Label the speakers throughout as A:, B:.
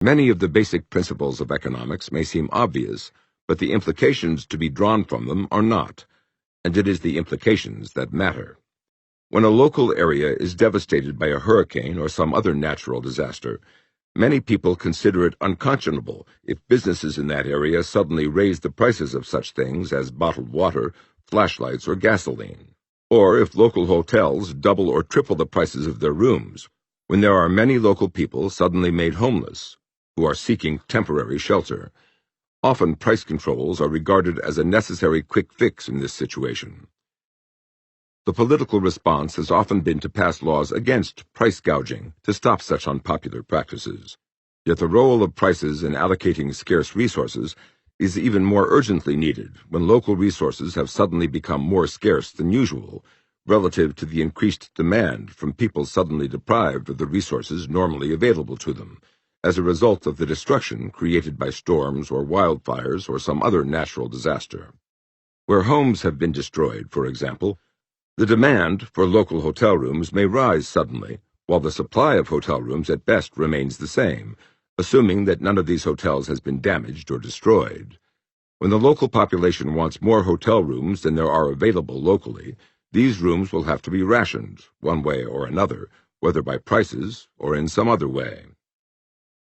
A: Many of the basic principles of economics may seem obvious, but the implications to be drawn from them are not, and it is the implications that matter. When a local area is devastated by a hurricane or some other natural disaster, many people consider it unconscionable if businesses in that area suddenly raise the prices of such things as bottled water, flashlights, or gasoline, or if local hotels double or triple the prices of their rooms, when there are many local people suddenly made homeless, who are seeking temporary shelter. Often price controls are regarded as a necessary quick fix in this situation. The political response has often been to pass laws against price gouging to stop such unpopular practices. Yet the role of prices in allocating scarce resources is even more urgently needed when local resources have suddenly become more scarce than usual, relative to the increased demand from people suddenly deprived of the resources normally available to them, as a result of the destruction created by storms or wildfires or some other natural disaster. Where homes have been destroyed, for example, the demand for local hotel rooms may rise suddenly, while the supply of hotel rooms at best remains the same, assuming that none of these hotels has been damaged or destroyed. When the local population wants more hotel rooms than there are available locally, these rooms will have to be rationed, one way or another, whether by prices or in some other way.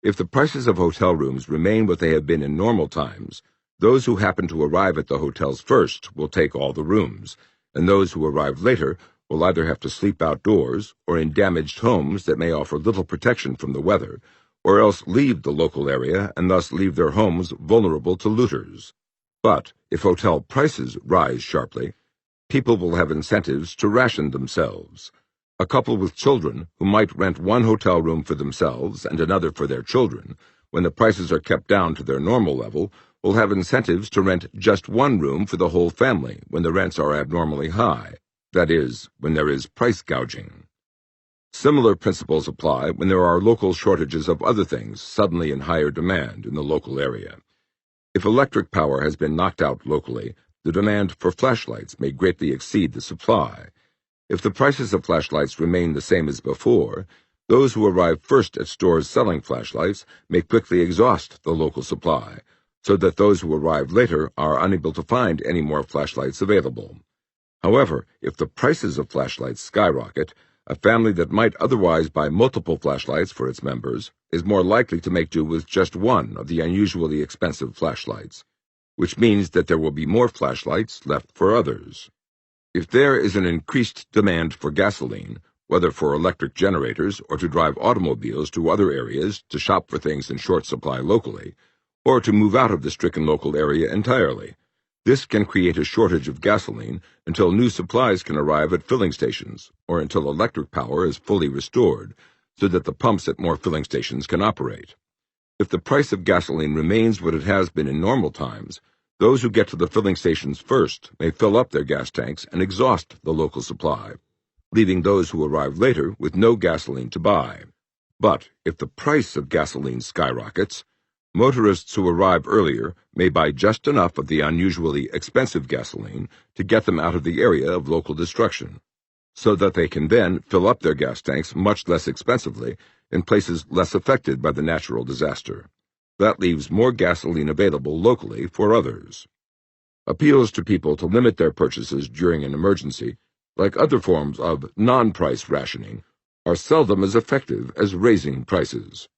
A: If the prices of hotel rooms remain what they have been in normal times, those who happen to arrive at the hotels first will take all the rooms, and those who arrive later will either have to sleep outdoors or in damaged homes that may offer little protection from the weather, or else leave the local area and thus leave their homes vulnerable to looters. But if hotel prices rise sharply, people will have incentives to ration themselves. A couple with children who might rent one hotel room for themselves and another for their children, when the prices are kept down to their normal level, will have incentives to rent just one room for the whole family when the rents are abnormally high, that is, when there is price gouging. Similar principles apply when there are local shortages of other things suddenly in higher demand in the local area. If electric power has been knocked out locally, the demand for flashlights may greatly exceed the supply. If the prices of flashlights remain the same as before, those who arrive first at stores selling flashlights may quickly exhaust the local supply, so that those who arrive later are unable to find any more flashlights available. However, if the prices of flashlights skyrocket, a family that might otherwise buy multiple flashlights for its members is more likely to make do with just one of the unusually expensive flashlights, which means that there will be more flashlights left for others. If there is an increased demand for gasoline, whether for electric generators or to drive automobiles to other areas to shop for things in short supply locally, or to move out of the stricken local area entirely, this can create a shortage of gasoline until new supplies can arrive at filling stations, or until electric power is fully restored, so that the pumps at more filling stations can operate. If the price of gasoline remains what it has been in normal times, those who get to the filling stations first may fill up their gas tanks and exhaust the local supply, leaving those who arrive later with no gasoline to buy. But if the price of gasoline skyrockets, motorists who arrive earlier may buy just enough of the unusually expensive gasoline to get them out of the area of local destruction, so that they can then fill up their gas tanks much less expensively in places less affected by the natural disaster. That leaves more gasoline available locally for others. Appeals to people to limit their purchases during an emergency, like other forms of non-price rationing, are seldom as effective as raising prices.